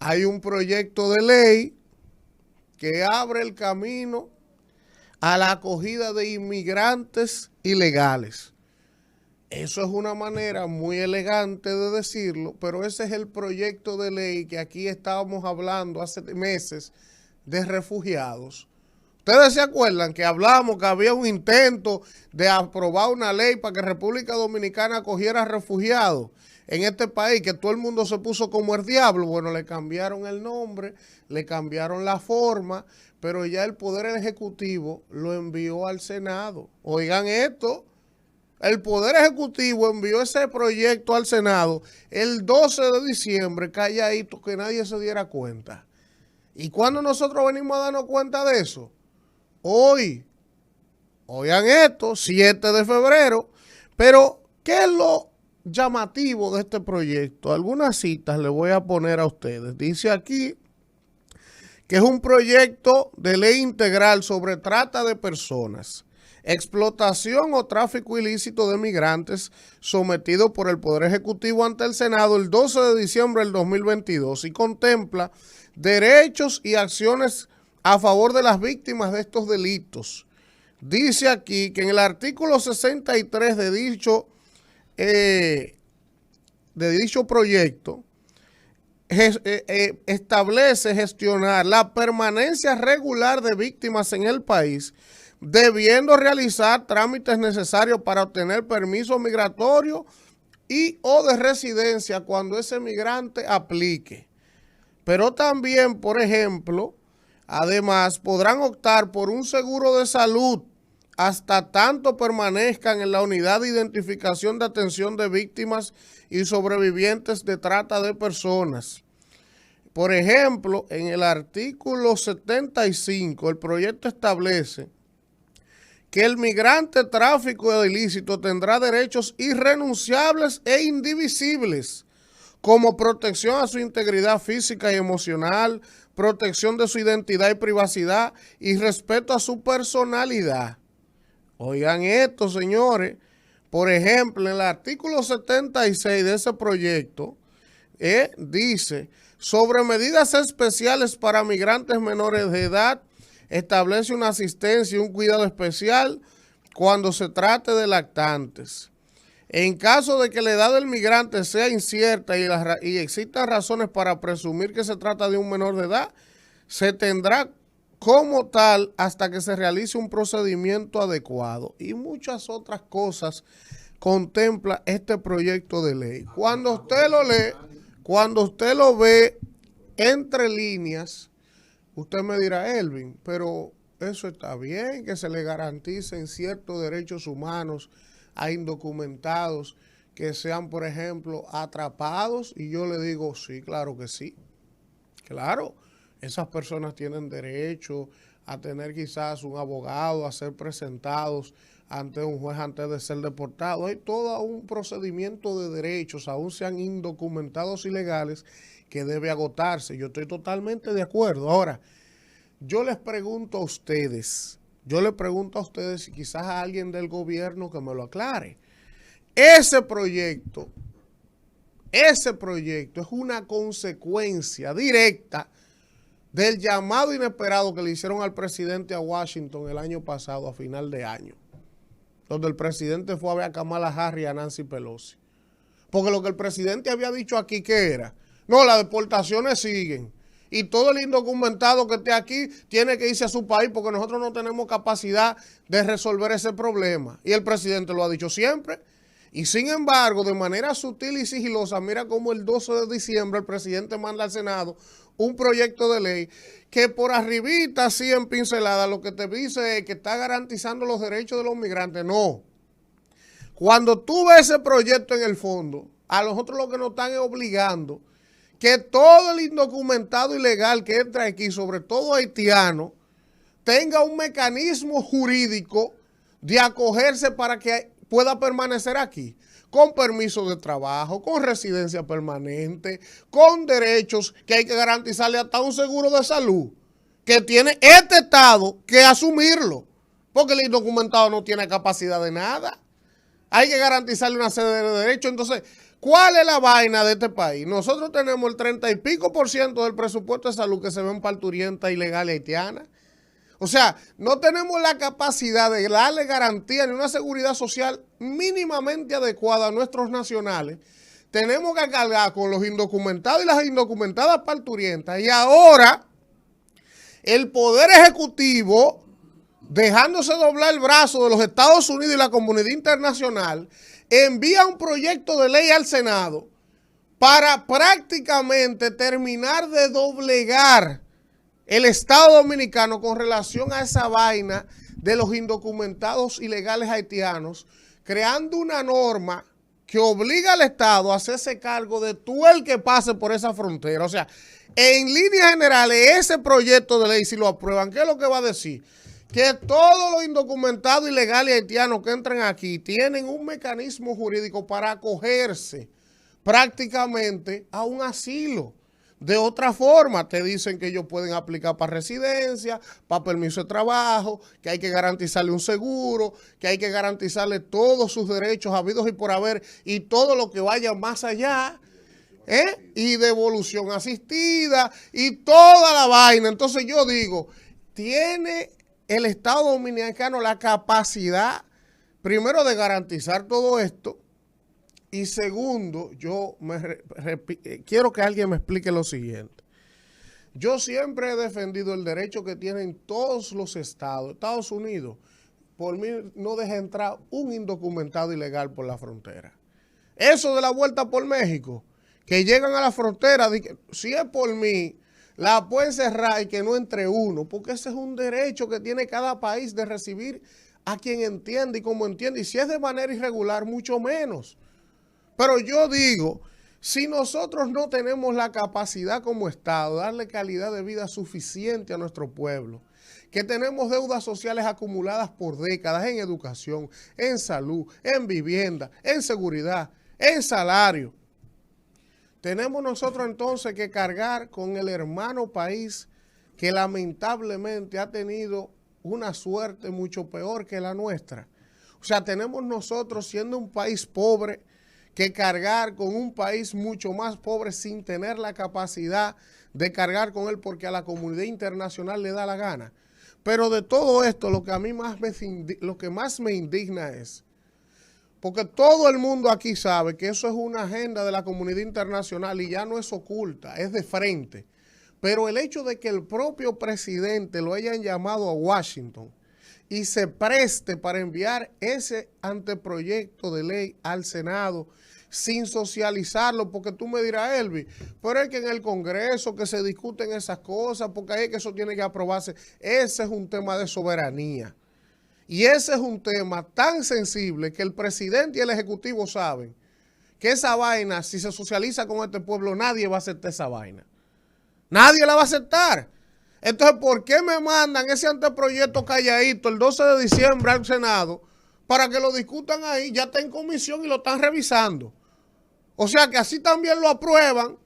hay un proyecto de ley que abre el camino a la acogida de inmigrantes ilegales. Eso es una manera muy elegante de decirlo, pero ese es el proyecto de ley que aquí estábamos hablando hace meses de refugiados. Ustedes se acuerdan que hablamos que había un intento de aprobar una ley para que República Dominicana acogiera refugiados en este país, que todo el mundo se puso como el diablo. Bueno, le cambiaron el nombre, le cambiaron la forma, pero ya el Poder Ejecutivo lo envió al Senado. Oigan esto, el Poder Ejecutivo envió ese proyecto al Senado el 12 de diciembre, calladito, que nadie se diera cuenta. ¿Y cuándo nosotros venimos a darnos cuenta de eso? Hoy. Oigan esto, 7 de febrero. Pero, ¿qué es lo llamativo de este proyecto? Algunas citas le voy a poner a ustedes. Dice aquí que es un proyecto de ley integral sobre trata de personas, explotación o tráfico ilícito de migrantes, sometido por el Poder Ejecutivo ante el Senado el 12 de diciembre del 2022 y contempla derechos y acciones a favor de las víctimas de estos delitos. Dice aquí que en el artículo 63 de dicho proyecto establece gestionar la permanencia regular de víctimas en el país, debiendo realizar trámites necesarios para obtener permiso migratorio y o de residencia cuando ese migrante aplique. Pero también, por ejemplo, además podrán optar por un seguro de salud hasta tanto permanezcan en la unidad de identificación de atención de víctimas y sobrevivientes de trata de personas. Por ejemplo, en el artículo 75, el proyecto establece que el migrante tráfico ilícito tendrá derechos irrenunciables e indivisibles, como protección a su integridad física y emocional, protección de su identidad y privacidad y respeto a su personalidad. Oigan esto, señores. Por ejemplo, en el artículo 76 de ese proyecto, dice, sobre medidas especiales para migrantes menores de edad, establece una asistencia y un cuidado especial cuando se trate de lactantes. En caso de que la edad del migrante sea incierta y existan razones para presumir que se trata de un menor de edad, se tendrá como tal hasta que se realice un procedimiento adecuado. Y muchas otras cosas contempla este proyecto de ley. Cuando usted lo lee, cuando usted lo ve entre líneas, usted me dirá, Elvin, pero eso está bien, que se le garanticen ciertos derechos humanos a indocumentados que sean, por ejemplo, atrapados. Y yo le digo, sí, claro que sí. Claro, esas personas tienen derecho a tener quizás un abogado, a ser presentados ante un juez antes de ser deportados. Hay todo un procedimiento de derechos, aún sean indocumentados ilegales, que debe agotarse. Yo estoy totalmente de acuerdo. Ahora, yo les pregunto a ustedes, y quizás a alguien del gobierno que me lo aclare. Ese proyecto es una consecuencia directa del llamado inesperado que le hicieron al presidente a Washington el año pasado, a final de año, donde el presidente fue a ver a Kamala Harris y a Nancy Pelosi. Porque lo que el presidente había dicho aquí, ¿qué era? No, las deportaciones siguen. Y todo el indocumentado que esté aquí tiene que irse a su país porque nosotros no tenemos capacidad de resolver ese problema. Y el presidente lo ha dicho siempre. Y sin embargo, de manera sutil y sigilosa, mira cómo el 12 de diciembre el presidente manda al Senado un proyecto de ley que por arribita, así en pincelada, lo que te dice es que está garantizando los derechos de los migrantes. No. Cuando tú ves ese proyecto en el fondo, a nosotros lo que nos están es obligando que todo el indocumentado ilegal que entra aquí, sobre todo haitiano, tenga un mecanismo jurídico de acogerse para que pueda permanecer aquí, con permiso de trabajo, con residencia permanente, con derechos que hay que garantizarle hasta un seguro de salud, que tiene este Estado que asumirlo, porque el indocumentado no tiene capacidad de nada. Hay que garantizarle una serie de derechos. Entonces, ¿Cuál es la vaina de este país? Nosotros tenemos el 30 y pico % del presupuesto de salud que se ve en parturienta ilegal y haitiana. O sea, no tenemos la capacidad de darle garantía ni una seguridad social mínimamente adecuada a nuestros nacionales. Tenemos que cargar con los indocumentados y las indocumentadas parturientas. Y ahora, el Poder Ejecutivo, dejándose doblar el brazo de los Estados Unidos y la comunidad internacional, envía un proyecto de ley al Senado para prácticamente terminar de doblegar el Estado Dominicano con relación a esa vaina de los indocumentados ilegales haitianos, creando una norma que obliga al Estado a hacerse cargo de todo el que pase por esa frontera. O sea, en líneas generales, ese proyecto de ley, si lo aprueban, ¿qué es lo que va a decir? Que todos los indocumentados ilegales haitianos que entran aquí tienen un mecanismo jurídico para acogerse prácticamente a un asilo. De otra forma, te dicen que ellos pueden aplicar para residencia, para permiso de trabajo, que hay que garantizarle un seguro, que hay que garantizarle todos sus derechos habidos y por haber y todo lo que vaya más allá, y devolución asistida y toda la vaina. Entonces yo digo, tiene el Estado Dominicano la capacidad, primero, de garantizar todo esto. Y segundo, yo quiero que alguien me explique lo siguiente. Yo siempre he defendido el derecho que tienen todos los estados. Estados Unidos, por mí, no deja entrar un indocumentado ilegal por la frontera. Eso de la vuelta por México, que llegan a la frontera, si es por mí, la pueden cerrar y que no entre uno, porque ese es un derecho que tiene cada país de recibir a quien entiende y como entiende. Y si es de manera irregular, mucho menos. Pero yo digo, si nosotros no tenemos la capacidad como Estado de darle calidad de vida suficiente a nuestro pueblo, que tenemos deudas sociales acumuladas por décadas en educación, en salud, en vivienda, en seguridad, en salario, tenemos nosotros entonces que cargar con el hermano país que lamentablemente ha tenido una suerte mucho peor que la nuestra. O sea, tenemos nosotros, siendo un país pobre, que cargar con un país mucho más pobre sin tener la capacidad de cargar con él porque a la comunidad internacional le da la gana. Pero de todo esto, lo que a mí más me indigna es, porque todo el mundo aquí sabe que eso es una agenda de la comunidad internacional y ya no es oculta, es de frente. Pero el hecho de que el propio presidente lo hayan llamado a Washington y se preste para enviar ese anteproyecto de ley al Senado sin socializarlo, porque tú me dirás, Elvi, pero es que en el Congreso que se discuten esas cosas, porque ahí es que eso tiene que aprobarse. Ese es un tema de soberanía. Y ese es un tema tan sensible que el presidente y el Ejecutivo saben que esa vaina, si se socializa con este pueblo, nadie va a aceptar esa vaina. Nadie la va a aceptar. Entonces, ¿por qué me mandan ese anteproyecto calladito el 12 de diciembre al Senado para que lo discutan ahí? Ya está en comisión y lo están revisando. O sea que así también lo aprueban.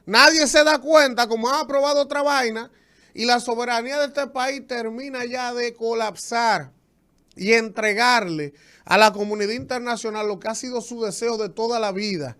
Nadie se da cuenta como han aprobado otra vaina y la soberanía de este país termina ya de colapsar y entregarle a la comunidad internacional lo que ha sido su deseo de toda la vida,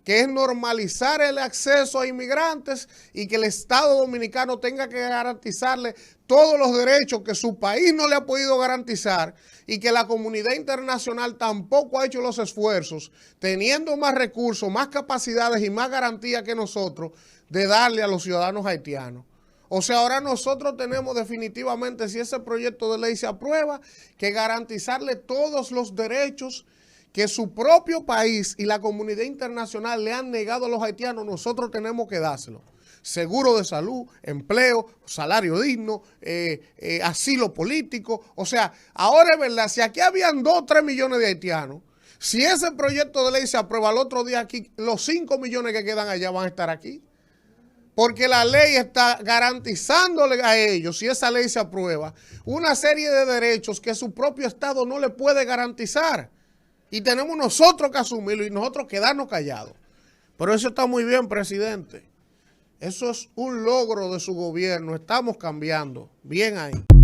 que es normalizar el acceso a inmigrantes y que el Estado Dominicano tenga que garantizarle todos los derechos que su país no le ha podido garantizar y que la comunidad internacional tampoco ha hecho los esfuerzos, teniendo más recursos, más capacidades y más garantías que nosotros, de darle a los ciudadanos haitianos. O sea, ahora nosotros tenemos definitivamente, si ese proyecto de ley se aprueba, que garantizarle todos los derechos que su propio país y la comunidad internacional le han negado a los haitianos. Nosotros tenemos que dárselo. Seguro de salud, empleo, salario digno, asilo político. O sea, ahora es verdad, si aquí habían 2 o 3 millones de haitianos, si ese proyecto de ley se aprueba el otro día aquí, los 5 millones que quedan allá van a estar aquí. Porque la ley está garantizándole a ellos, si esa ley se aprueba, una serie de derechos que su propio Estado no le puede garantizar. Y tenemos nosotros que asumirlo y nosotros quedarnos callados. Pero eso está muy bien, presidente. Eso es un logro de su gobierno. Estamos cambiando. Bien ahí.